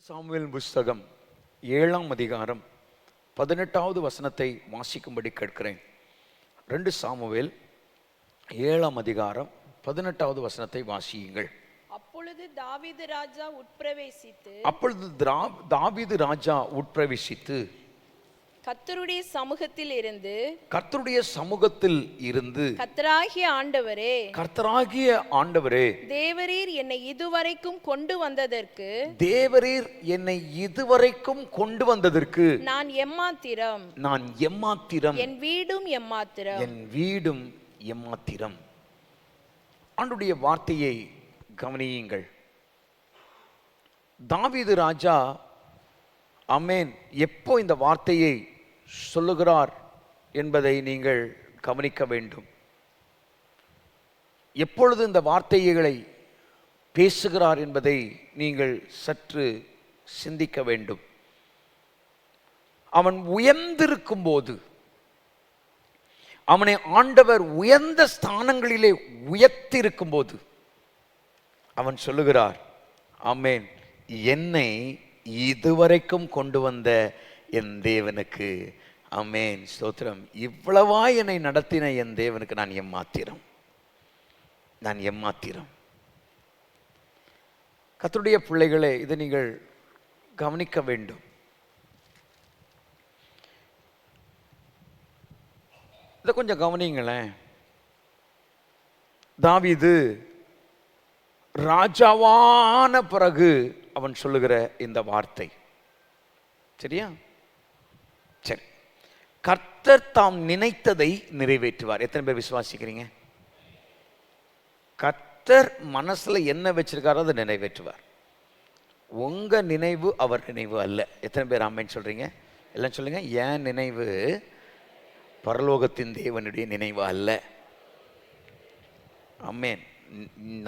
Samuel புஸ்தகம் 7ஆம் அதிகாரம் 18வது வசனத்தை வாசிக்கும்படி கேட்கிறேன். 2 சாமுவேல் 7ஆம் அதிகாரம் 18வது வசனத்தை வாசியுங்கள். அப்பொழுது தாவீது ராஜா உட்பிரவேசித்து கர்த்தருடைய சமூகத்தில் இருந்து கர்த்தராகிய ஆண்டவரே தேவரீர் என்னை இதுவரைக்கும் கொண்டு வந்ததற்கு நான் எம்மாத்திரம் என் வீடும் எம்மாத்திரம். ஆண்டவருடைய வார்த்தையை கவனியுங்கள். தாவீது ராஜா ஆமென் எப்போ இந்த வார்த்தையை சொல்லுகிறார் என்பதை நீங்கள் கவனிக்க வேண்டும். எப்பொழுது இந்த வார்த்தைகளை பேசுகிறார் என்பதை நீங்கள் சற்று சிந்திக்க வேண்டும். அவன் உயர்ந்திருக்கும் போது, அவனை ஆண்டவர் உயர்ந்த ஸ்தானங்களிலே உயர்த்திருக்கும் போது அவன் சொல்லுகிறார், ஆமென் என்னை இதுவரைக்கும் கொண்டு வந்த என் தேவனுக்கு ஆமென் ஸ்தோத்திரம். இவ்வளவா என்னை நடத்தின என் தேவனுக்கு நான் எம்மாத்திரம். கர்த்தருடைய பிள்ளைகளே, இதை நீங்கள் கவனிக்க வேண்டும். இதை கொஞ்சம் கவனிங்களேன். தாவீது ராஜாவான பிறகு அவன் சொல்லுகிற இந்த வார்த்தை சரியா? சரி, கர்த்தர் தாம் நினைத்ததை நிறைவேற்றுவார். எத்தனை பேர் விசுவாசிக்கிறீங்க? கர்த்தர் மனசுல என்ன வச்சிருக்காரோ அதை நிறைவேற்றுவார். உங்க நினைவு அவர் நினைவு அல்ல. எத்தனை பேர் ஆமென் சொல்றீங்க? எல்லாம் சொல்லுங்க. என் நினைவு பரலோகத்தின் தேவனுடைய நினைவு அல்ல. ஆமென்.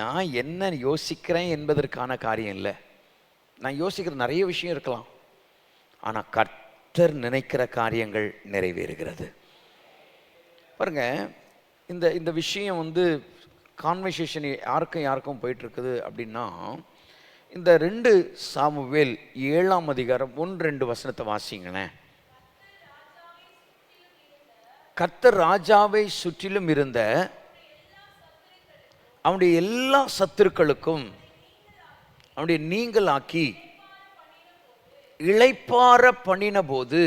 நான் என்ன யோசிக்கிறேன் என்பதற்கான காரியம் இல்லை. நான் யோசிக்கிற நிறைய விஷயம் இருக்கலாம், ஆனால் கர்த்தர் நினைக்கிற காரியங்கள் நிறைவேறுகிறது. பாருங்க, இந்த விஷயம் கான்வர்சேஷன் யாருக்கும் போயிட்டு இருக்குது அப்படின்னா, இந்த 2 சாமுவேல் 7ஆம் அதிகாரம் 1-2 வசனத்தை வாசிங்களேன். கர்த்தர் ராஜாவை சுற்றிலும் இருந்த அவனுடைய எல்லா சத்துருக்களுக்கும் அவனுடைய நீங்களாக்கி இளைப்பாற பண்ணின போது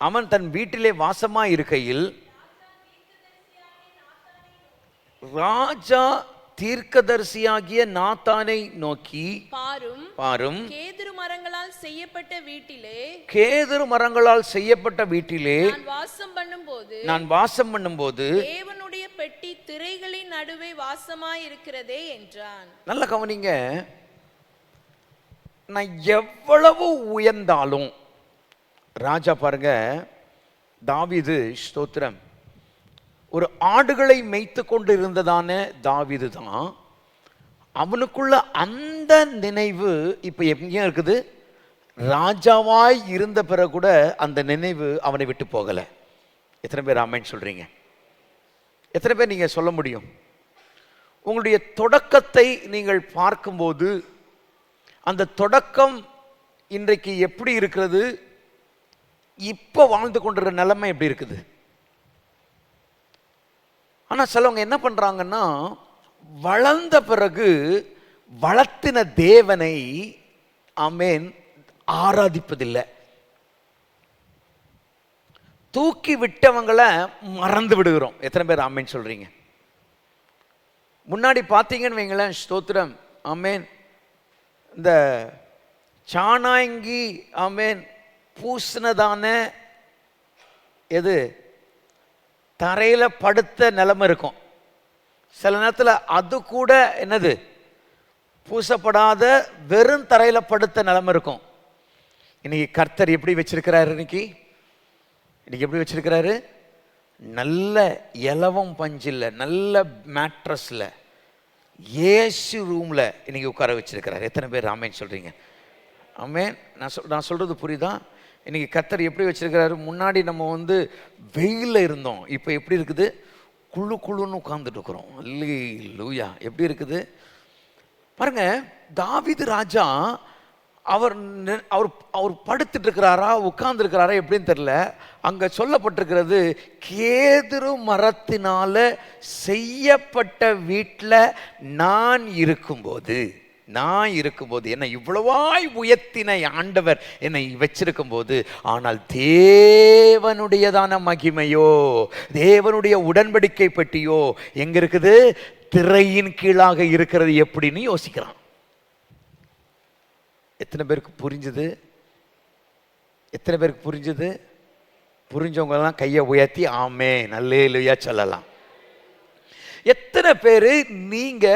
அவன் தன் வீட்டிலே வாசமாய் இருக்கையில் ராஜா தீர்க்கதரிசியாகிய நாத்தானை நோக்கி, பாரும் கேதுரு மரங்களால் செய்யப்பட்ட வீட்டிலே நான் வாசம் பண்ணும்போது தேவனுடைய பெட்டி திரைகளின் நடுவே வாசமாய் இருக்கிறதே என்றான். நல்ல கவனிங்க. நான் எவ்வளவு உயர்ந்தாலும் ராஜா பாருங்க, தாவீது ஸ்தோத்திரம் ஒரு ஆடுகளை மேய்த்து கொண்டு இருந்ததான தாவீது தான். அவனுக்குள்ள அந்த நினைவு இப்ப எங்கேயும் இருக்குது. ராஜாவாய் இருந்த பிறகு கூட அந்த நினைவு அவனை விட்டு போகல. எத்தனை பேர் ஆமென் சொல்றீங்க? எத்தனை பேர் நீங்க சொல்ல முடியும்? உங்களுடைய தொடக்கத்தை நீங்கள் பார்க்கும்போது அந்த தொடக்கம் இன்றைக்கு எப்படி இருக்கிறது, இப்ப வாழ்ந்து கொண்டிருக்கிற நிலைமை எப்படி இருக்குது? ஆனா சிலவங்க என்ன பண்றாங்கன்னா, வளர்ந்த பிறகு வளர்த்தின தேவனை ஆமென் ஆராதிப்பதில்லை. தூக்கி விட்டவங்களை மறந்து விடுகிறோம். எத்தனை பேர் ஆமென் சொல்றீங்க? முன்னாடி பார்த்தீங்கன்னு வைங்களேன், ஸ்தோத்திரம் ஆமென், இந்த சாணாங்கி ஆமென் பூசினதான எது தரையில படுத்த நிலைமை இருக்கும். சில நேரத்தில் அது கூட என்னது பூசப்படாத வெறும் தரையில படுத்த நிலைமை இருக்கும். இன்னைக்கு கர்த்தர் எப்படி வச்சிருக்கிறாரு? இன்னைக்கு எப்படி வச்சிருக்கிறாரு? நல்ல இலவம் பஞ்சில், நல்ல மேட்ரஸ்ல, ஏசி ரூம்ல இன்னைக்கு உட்கார வச்சிருக்கிறாரு. எத்தனை பேர் ஆமென் சொல்றீங்க? ஆமென். நான் சொல்றது புரியுதா? இன்னைக்கு கர்த்தர் எப்படி வச்சிருக்கிறாரு? முன்னாடி நம்ம வெயிலில் இருந்தோம், இப்போ எப்படி இருக்குது? குழுன்னு உட்கார்ந்துட்டு இருக்கிறோம். அல்லேலூயா. எப்படி இருக்குது? பாருங்க, தாவீது ராஜா அவர் அவர் அவர் படுத்துட்டு இருக்கிறாரா உட்கார்ந்து இருக்கிறாரா எப்படின்னு தெரியல. அங்க சொல்லப்பட்டிருக்கிறது, கேதுரு மரத்தினால செய்யப்பட்ட வீட்டில் நான் இருக்கும்போது என்னை இவ்வளவாய் உயர்த்தின ஆண்டவர் என்னை வச்சிருக்கும் போது, ஆனால் தேவனுடையதான மகிமையோ தேவனுடைய உடன்படிக்கை பெட்டியோ எங்க இருக்குது? திரையின் கீழாக இருக்கிறது எப்படின்னு யோசிக்கிறான். எத்தனை பேருக்கு புரிஞ்சுது? எத்தனை பேருக்கு புரிஞ்சுது? புரிஞ்சவங்க எல்லாம் கையை உயர்த்தி ஆமென் அல்லேலூயா சொல்லலாம். எத்தனை பேரு நீங்க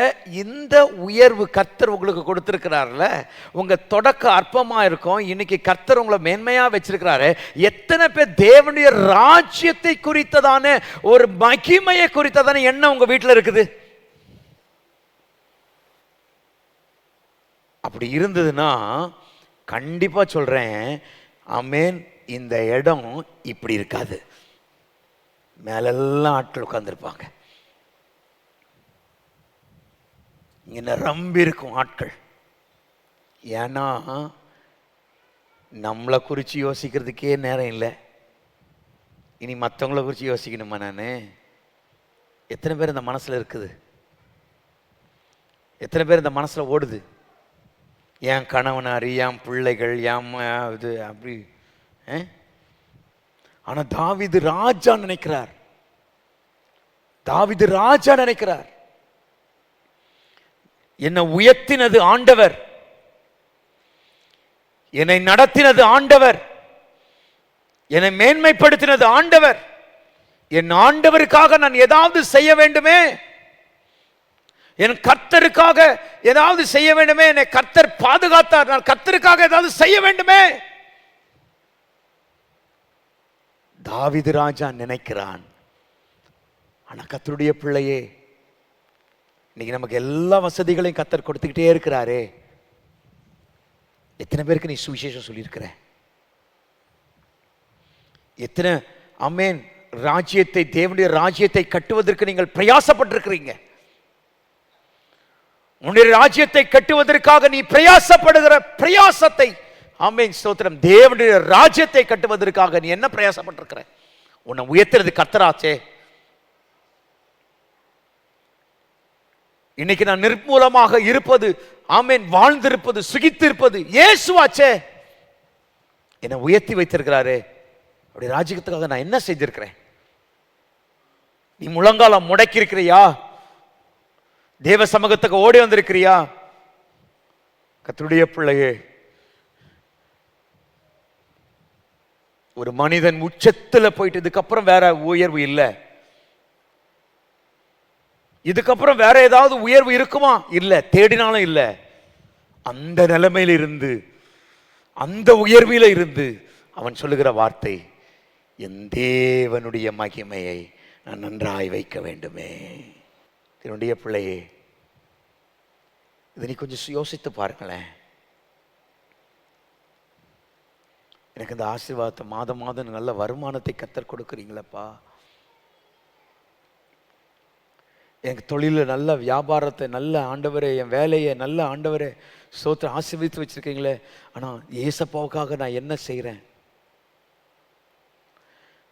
இந்த உயர்வு கர்த்தர் உங்களுக்கு கொடுத்திருக்கிறார்ல, உங்க தொடக்க அற்பமா இருக்கும், இன்னைக்கு கர்த்தர் உங்களை மேன்மையா வச்சிருக்கிறாரு. எத்தனை பேர் தேவனுடைய ராஜ்யத்தை குறித்ததான ஒரு மகிமையை குறித்ததான எண்ணம் உங்க வீட்டில் இருக்குது? அப்படி இருந்ததுன்னா கண்டிப்பா சொல்றேன், ஆமென், இந்த இடம் இப்படி இருக்காது. மேலெல்லாம் ஆட்கள் உட்கார்ந்துருப்பாங்க, இங்க நிரம்பி இருக்கும் ஆட்கள். ஏன்னா நம்மளை குறித்து யோசிக்கிறதுக்கே நேரம் இல்லை, இனி மற்றவங்கள குறித்து யோசிக்கணுமா? நான் எத்தனை பேர் இந்த மனசில் இருக்குது? எத்தனை பேர் இந்த மனசில் ஓடுது? என் கணவனார், என் பிள்ளைகள், என் இது அப்படி. ஆனால் தாவீது ராஜா நினைக்கிறார், தாவீது ராஜா நினைக்கிறார், என்னை உயர்த்தினது ஆண்டவர், என்னை நடத்தினது ஆண்டவர், என்னை மேன்மைப்படுத்தினது ஆண்டவர். என் ஆண்டவருக்காக நான் ஏதாவது செய்ய வேண்டுமே, என் கர்த்தருக்காக ஏதாவது செய்ய வேண்டுமே, என்னை கர்த்தர் பாதுகாத்தார், நான் கர்த்தருக்காக ஏதாவது செய்ய வேண்டுமே. தாவீது ராஜா நினைக்கிறான். ஆனா கர்த்தருடைய பிள்ளையே, இன்னைக்கு நமக்கு எல்லா வசதிகளையும் கர்த்தர் கொடுத்துக்கிட்டே இருக்கிறாரே. எத்தனை பேருக்கு நீ சுவிசேஷம் சொல்லியிருக்கிற? எத்தனை ஆமென் ராஜ்யத்தை, தேவனுடைய ராஜ்யத்தை கட்டுவதற்கு நீங்கள் பிரயாசப்பட்டிருக்கிறீங்க? உன்னுடைய ராஜ்யத்தை கட்டுவதற்காக நீ பிரயாசப்படுகிற பிரயாசத்தை, ஆமென் ஸ்தோத்திரம், தேவனுடைய ராஜ்யத்தை கட்டுவதற்காக நீ என்ன பிரயாசப்பட்டிருக்கிற? உன்னை உயர்த்துறது கர்த்தராச்சே. இன்னைக்கு நான் நிர்மூலமாக இருப்பது, ஆமென், வாழ்ந்திருப்பது, சுகித்திருப்பது இயேசுவாச்சே. என்னை உயர்த்தி வைத்திருக்கிறாரே, அப்படி ராஜ்யத்துக்காக நான் என்ன செஞ்சிருக்கிறேன்? நீ முழங்காலம் முடக்கி இருக்கிறியா? தேவ சமூகத்துக்கு ஓடி வந்திருக்கிறியா? கர்த்தருடைய பிள்ளையே, ஒரு மனிதன் உச்சத்தில் போயிட்டு இதுக்கப்புறம் வேற உயர்வு இல்லை, இதுக்கப்புறம் வேற ஏதாவது உயர்வு இருக்குமா? இல்லை, தேடினாலும் இல்லை. அந்த நிலைமையில் இருந்து, அந்த உயர்வில இருந்து அவன் சொல்லுகிற வார்த்தை, என் தேவனுடைய மகிமையை நான் நன்றாய் வைக்க வேண்டுமே. என்னுடைய பிள்ளையே, இதை நீ கொஞ்சம் யோசித்து பாருங்களேன். எனக்கு இந்த ஆசீர்வாதத்தை மாதம் மாதம் நல்ல வருமானத்தை கர்த்தர் கொடுக்குறீங்களப்பா, எனக்கு தொழிலில் நல்ல வியாபாரத்தை, நல்ல ஆண்டவரே, என் வேலையை நல்ல ஆண்டவரே ஸ்தோத்திரம் ஆசீர்வதித்து வச்சிருக்கீங்களே. ஆனால் ஏசப்பாவுக்காக நான் என்ன செய்கிறேன்?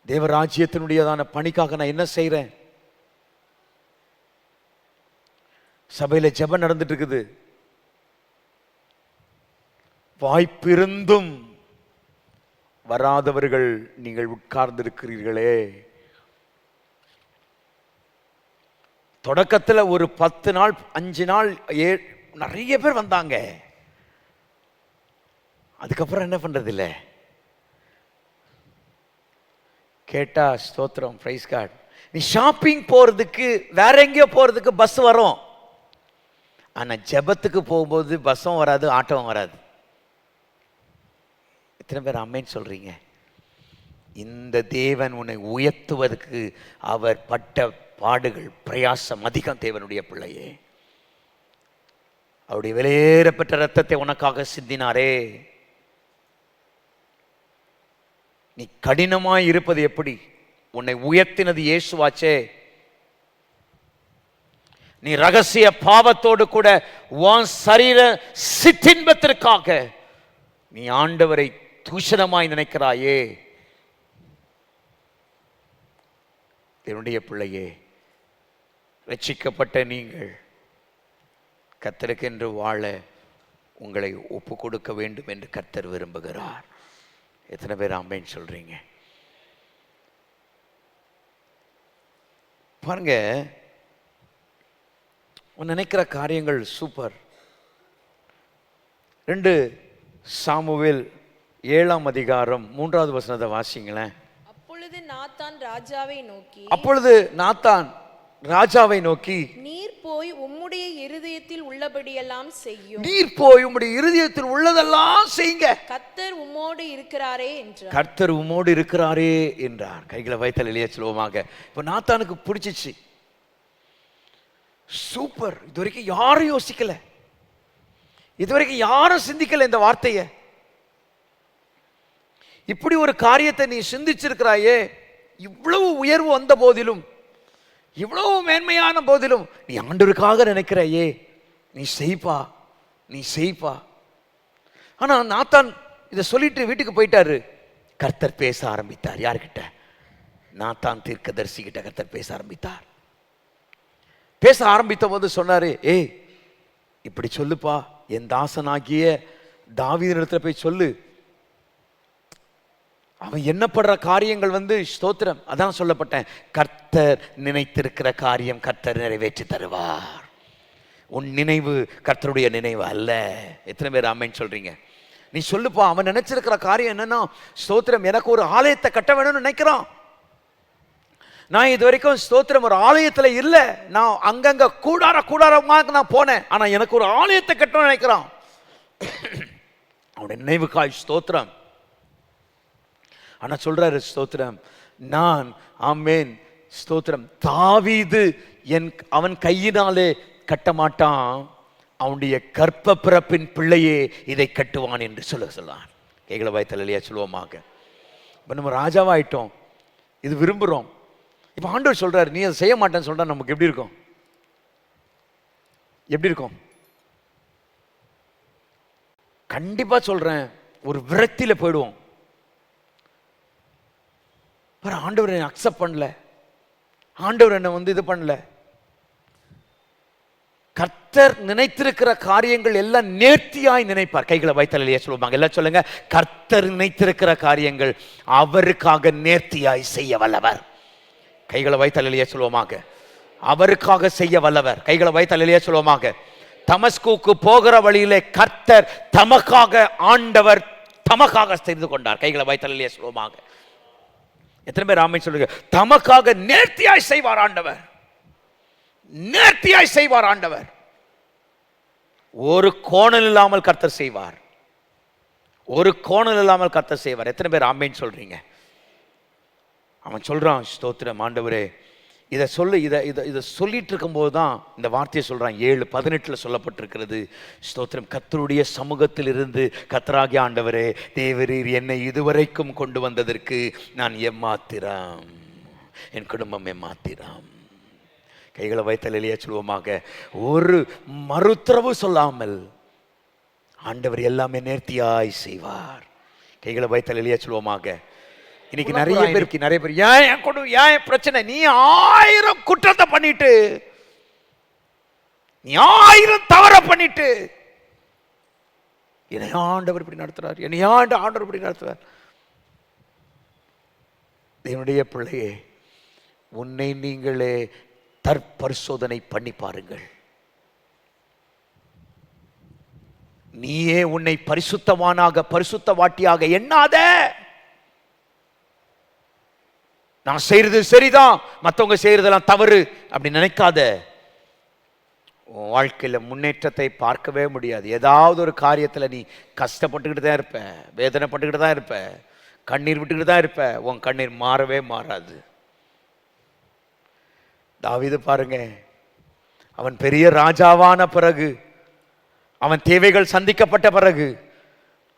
தேவராஜ்யத்தினுடையதான பணிக்காக நான் என்ன செய்கிறேன்? சபையில் ஜெபம் நடந்துட்டு இருக்குது, வாய்ப்பிருந்தும் வராதவர்கள் நீங்கள் உட்கார்ந்திருக்கிறீர்களே. தொடக்கத்தில் ஒரு 10 நாள் 5 நாள் நிறைய பேர் வந்தாங்க. அதுக்கப்புறம் என்ன பண்றது இல்லை? கேட்டா ஸ்தோத்திரம், பிரைஸ் கார்டு, நீ ஷாப்பிங் போறதுக்கு வேற எங்கேயோ போறதுக்கு பஸ் வரும், ஆனா ஜெபத்துக்கு போகும்போது பஸ்ஸும் வராது, ஆட்டோவும் வராது. எத்தனை பேர் ஆமென் சொல்றீங்க? இந்த தேவன் உன்னை உயர்த்துவதற்கு அவர் பட்ட பாடுகள், பிரயாசம் அதிகம். தேவனுடைய பிள்ளையே, அவருடைய விலையேறப்பட்ட இரத்தத்தை உனக்காக சிந்தினாரே. நீ கடினமாய் இருப்பது எப்படி? உன்னை உயர்த்தினது இயேசுவாச்சே. நீ ரகசிய பாவத்தோடு கூட உன் சரீர சிற்றின்பத்திற்காக நீ ஆண்டவரை தூஷணமாய் நினைக்கிறாயே. என்னுடைய பிள்ளையே, ரட்சிக்கப்பட்ட நீங்கள் கர்த்தருக்கென்று வாழ உங்களை ஒப்பு கொடுக்க வேண்டும் என்று கர்த்தர் விரும்புகிறார். எத்தனை பேர் ஆமென் சொல்றீங்க? பாருங்க, நினைக்கிற காரியங்கள் சூப்பர். 2 சாமுவேல் 7ஆம் அதிகாரம் 3வது வசனத்தை வாசிங்களேன். அப்பொழுது நாத்தான் ராஜாவை நோக்கி, நீர் போய் உம்முடைய இருதயத்தில் உள்ளபடியெல்லாம் செய்யும். நீர் போய் உம்முடைய இருதயத்தில் உள்ளதெல்லாம் செய்யுங்க. கர்த்தர் உம்மோடு இருக்கிறாரே என்றார். கர்த்தர் உம்மோடு இருக்கிறாரே என்றார். கைகளை வைத்தல் இல்லையா சொல்லுவோமாக. இப்போ நாத்தானுக்கு பிடிச்சிச்சு. சூப்பர். இதுவரைக்கும் யாரும் யோசிக்கல, இதுவரைக்கும் யாரும் சிந்திக்கல இந்த வார்த்தையை. இப்படி ஒரு காரியத்தை நீ சிந்திச்சிருக்கிறாயே, இவ்வளவு உயர்வு வந்த போதிலும், இவ்வளவு மேன்மையான போதிலும் நீ ஆண்டவருக்காக நினைக்கிறாயே, நீ செய்ப்பா. ஆனா நாத்தான் இதை சொல்லிட்டு வீட்டுக்கு போயிட்டாரு. கர்த்தர் பேச ஆரம்பித்தார். யார்கிட்ட? நாத்தான் தீர்க்கதரிசி கிட்ட கர்த்தர் பேச ஆரம்பித்தார். பேச ஆரம்பித்த போது சொன்னாரு, ஏய் இப்படி சொல்லுப்பா, என் தாசனாகிய தாவீதின் இடத்துல போய் சொல்லு, அவன் என்னப்படுற காரியங்கள் ஸ்தோத்திரம். அதான் சொல்லப்பட்டேன், கர்த்தர் நினைத்திருக்கிற காரியம் கர்த்தர் நிறைவேற்றி தருவார். உன் நினைவு கர்த்தருடைய நினைவு அல்ல. எத்தனை பேர் ஆமென் சொல்றீங்க? நீ சொல்லுப்பா, அவன் நினைச்சிருக்கிற காரியம் என்னன்னா, ஸ்தோத்திரம், எனக்கு ஒரு ஆலயத்தை கட்ட வேணும்னு நினைக்கிறான். நான் இது வரைக்கும் ஸ்தோத்திரம் ஒரு ஆலயத்துல இல்ல, நான் அங்கங்க கூடாரமாக நான் போனேன். ஆனா எனக்கு ஒரு ஆலயத்தை கட்டணும்னு நினைக்கிறான். அவனுடைய நினைவுக்காய் ஸ்தோத்திரம். ஆனா சொல்றாரு, ஸ்தோத்திரம், நான் ஆமென் ஸ்தோத்திரம், தாவீது அவன் கையினாலே கட்ட மாட்டான், அவனுடைய கற்ப பிறப்பின் பிள்ளையே இதை கட்டுவான் என்று சொல்லான். கைகளை வாய்த்தல் இல்லையா சொல்லுவோமாக. இப்போ நம்ம ராஜாவாயிட்டோம், இது விரும்புகிறோம். இப்போ ஆண்டவர் சொல்றாரு, நீ அதை செய்ய மாட்டேன்னு சொல்றா, நமக்கு எப்படி இருக்கும்? கண்டிப்பா சொல்றேன், ஒரு விரக்தியில போயிடுவோம். ஆண்டவர் என்னை அக்செப்ட் பண்ணல, ஆண்டவர் என்னை இது பண்ணல. கர்த்தர் நினைத்திருக்கிற காரியங்கள் எல்லாம் நேர்த்தியாய் நினைப்பார். கைகளை வைத்தல் இல்லையா சொல்லுவாங்க. எல்லாம் சொல்லுங்க, கர்த்தர் நினைத்திருக்கிற காரியங்கள் அவருக்காக நேர்த்தியாய் செய்ய வல்லவர். கைகளை வைத்தல் இல்லையா சொல்லுவோமாக. அவருக்காக செய்ய வல்லவர். கைகளை வைத்தல் இல்லையா சொல்லுவோமாக. தமஸ்குக்கு போகிற வழியிலே கர்த்தர் தமக்காக, ஆண்டவர் தமக்காக செய்து கொண்டார். கைகளை வைத்தல் இல்லையா சொல்லுவோமாக. எத்தனை பேர் ஆமென் சொல்லுங்க? தமக்காக நேர்த்தியாய் செய்வார் ஆண்டவர், நேர்த்தியாய் செய்வார் ஆண்டவர். ஒரு கோணல் இல்லாமல் கர்த்தர் செய்வார், ஒரு கோணல் இல்லாமல் கர்த்தர் செய்வார். எத்தனை பேர் ஆமென் சொல்றீங்க? அவன் சொல்றான், ஸ்தோத்திரம் ஆண்டவரே, இதை சொல்லு, இதை சொல்லிட்டு இருக்கும்போது தான் இந்த வார்த்தையை சொல்றான். 7:18 சொல்லப்பட்டிருக்கிறது, ஸ்தோத்திரம், கர்த்தருடைய சமூகத்தில் இருந்து கர்த்தராகிய ஆண்டவரே, தேவரீர் என்னை இதுவரைக்கும் கொண்டு வந்ததற்கு நான் எம்மாத்திரம், என் குடும்பம் எம்மாத்திரம். கைகளை வைத்தல் இல்லையா சொல்லுவோமாக. ஒரு மறுத்தரவு சொல்லாமல் ஆண்டவர் எல்லாமே நேர்த்தியாய் செய்வார். கைகளை வைத்தல் இல்லையா சொல்லுவோமாக. இன்னைக்கு நிறைய பேர் ஏன் பிரச்சனை? நீ 1000 குற்றத்தை பண்ணிட்டு, நீ 1000 தவற பண்ணிட்டு, என்னை ஆண்டவர் இப்படி நடத்துறார், என்னை ஆண்டவர் இப்படி நடத்துறார். என்னுடைய பிள்ளையே, உன்னை நீங்களே தற்பரிசோதனை பண்ணி பாருங்கள். நீயே உன்னை பரிசுத்தவானாக, பரிசுத்தவாட்டியாக எண்ணாத. நான் செய்யறது சரிதான், மற்றவங்க செய்யறதெல்லாம் தவறு அப்படி நினைக்காத. உன் வாழ்க்கையில முன்னேற்றத்தை பார்க்கவே முடியாது. ஏதாவது ஒரு காரியத்துல நீ கஷ்டப்பட்டுக்கிட்டு தான் இருப்ப, வேதனைப்பட்டுக்கிட்டு தான் இருப்ப, கண்ணீர் விட்டுக்கிட்டு தான் இருப்ப. உன் கண்ணீர் மாறவே மாறாது. தாவீது பாருங்க, அவன் பெரிய ராஜாவான பிறகு, அவன் தேவைகள் சந்திக்கப்பட்ட பிறகு,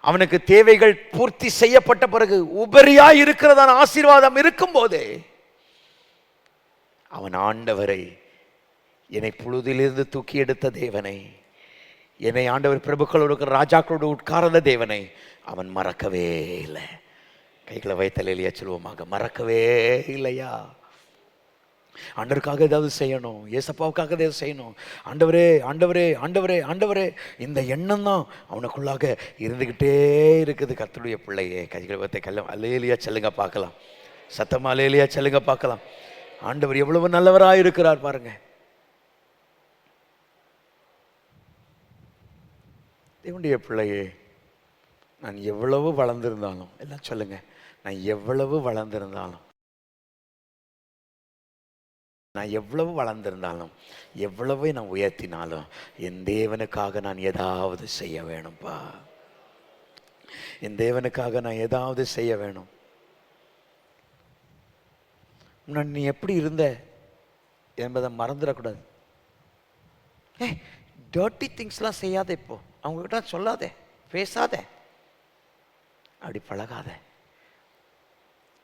அவனுக்கு தேவைகள் பூர்த்தி செய்யப்பட்ட பிறகு, உபரியாய் இருக்கிறதான ஆசீர்வாதம் இருக்கும் போதே அவன் ஆண்டவரை என்னை புழுதிலிருந்து தூக்கி எடுத்த தேவனை, என்னை ஆண்டவர் பிரபுக்களோடு ராஜாக்களோடு உட்கார்ந்த தேவனை அவன் மறக்கவே இல்லை. கைகளை வைத்தலையா சொல்லுவோமாக, மறக்கவே இல்லையா? ஆண்டவருக்காக ஏதாவது செய்யணும், ஏசப்பாவுக்காக ஏதாவது செய்யணும். ஆண்டவரே ஆண்டவரே ஆண்டவரே ஆண்டவரே, இந்த எண்ணம் தான் அவனுக்குள்ளாக இருந்துக்கிட்டே இருக்குது. கர்த்தருடைய பிள்ளையே, கைகளை வைத்த கல்லம் அல்லேலியா சொல்லுங்க பார்க்கலாம். சத்தமா அல்லேலியா சொல்லுங்க பார்க்கலாம். ஆண்டவர் எவ்வளவு நல்லவராக இருக்கிறார் பாருங்க. தேவனுடைய பிள்ளையே, நான் எவ்வளவு வளர்ந்திருந்தாலும், எல்லாம் சொல்லுங்க, நான் எவ்வளவு வளர்ந்திருந்தாலும், நான் எவ்வளவு வளர்ந்திருந்தாலும், எவ்வளவு நான் உயர்த்தினாலும், என் தேவனுக்காக நான் ஏதாவது செய்ய வேணும்ப்பா. என் தேவனுக்காக நான் ஏதாவது செய்ய வேணும். முன்னாடி நீ எப்படி இருந்த என்பதை மறந்துடக்கூடாது. டர்ட்டி திங்ஸ்லாம் செய்யாத, இப்போ அவங்ககிட்ட சொல்லாத, பேசாத, அப்படி பழகாத.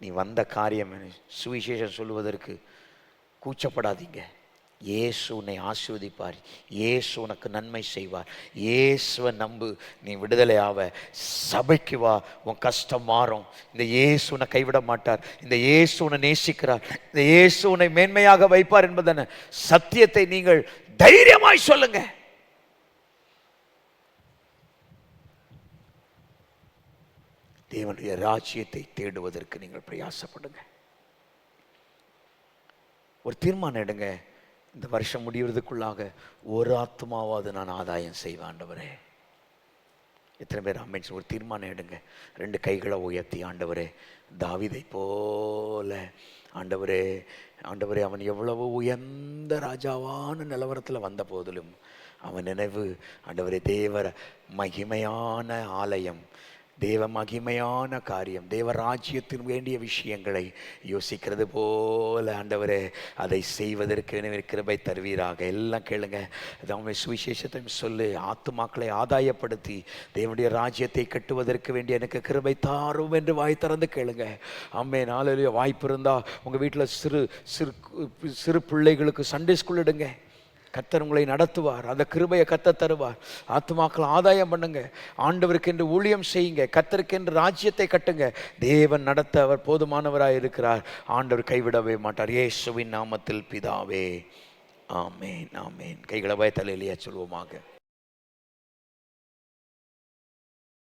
நீ வந்த காரியம் சுவிசேஷம் சொல்லுவதற்கு கூச்சப்படாதீங்க. இயேசு உன்னை ஆசீர்வதிப்பார், இயேசு உனக்கு நன்மை செய்வார். இயேசுவை நம்பு, நீ விடுதலை ஆவ. சபைக்கு வா, உன் கஷ்டம் மாறும். இந்த இயேசு உன்னை கைவிட மாட்டார். இந்த இயேசு உன்னை நேசிக்கிறார். இந்த இயேசு உன்னை மேன்மையாக வைப்பார் என்பதான சத்தியத்தை நீங்கள் தைரியமாய் சொல்லுங்க. தேவனுடைய ராஜ்யத்தை தேடுவதற்கு நீங்கள் பிரயாசப்படுங்க. ஒரு தீர்மானம் எடுங்க, இந்த வருஷம் முடிவதற்குள்ளாக ஒரு ஆத்மாவாவது நான் ஆதாயம் செய்வேன் ஆண்டவரே. எத்தனை பேர் ஆமென்? ஒரு தீர்மானம் எடுங்க, ரெண்டு கைகளை உயர்த்தி, ஆண்டவரே தாவீதை போல ஆண்டவரே ஆண்டவரே, அவன் எவ்வளவு உயர்ந்த ராஜாவான நிலவரத்தில் வந்த போதிலும் அவன் நினைவு ஆண்டவரே தேவ மகிமையான ஆலயம், தேவ மகிமையான காரியம், தேவ ராஜ்யத்தின் வேண்டிய விஷயங்களை யோசிக்கிறது போல ஆண்டவரே அதை செய்வதற்கு கிருபை தருவீராக. எல்லாம் கேளுங்க. அதாவது சுவிசேஷத்தை சொல்லு, ஆத்துமாக்களை ஆதாயப்படுத்தி தேவனுடைய ராஜ்யத்தை கட்டுவதற்கு வேண்டிய எனக்கு கிருபை தாரும் என்று வாய் திறந்து கேளுங்க. அம்மே நாளையிலேயே வாய்ப்பு இருந்தால் உங்கள் வீட்டில் சிறு சிறு சிறு பிள்ளைகளுக்கு சண்டே ஸ்கூல் எடுங்க. கர்த்தர் உங்களை நடத்துவார். அந்த கிருபையை கர்த்தர் தருவார். ஆத்துமாக்கள் ஆதாயம் பண்ணுங்க, ஆண்டவருக்கு என்று ஊழியம் செய்யுங்க, கர்த்தருக்கு என்று ராஜ்யத்தை கட்டுங்க. தேவன் நடத்த அவர் போதுமானவராய் இருக்கிறார். ஆண்டவர் கைவிடவே மாட்டார். இயேசுவின் நாமத்தில் பிதாவே, ஆமேன் ஆமேன். கைகளை பயத்தலையிலேயே சொல்வோமாக.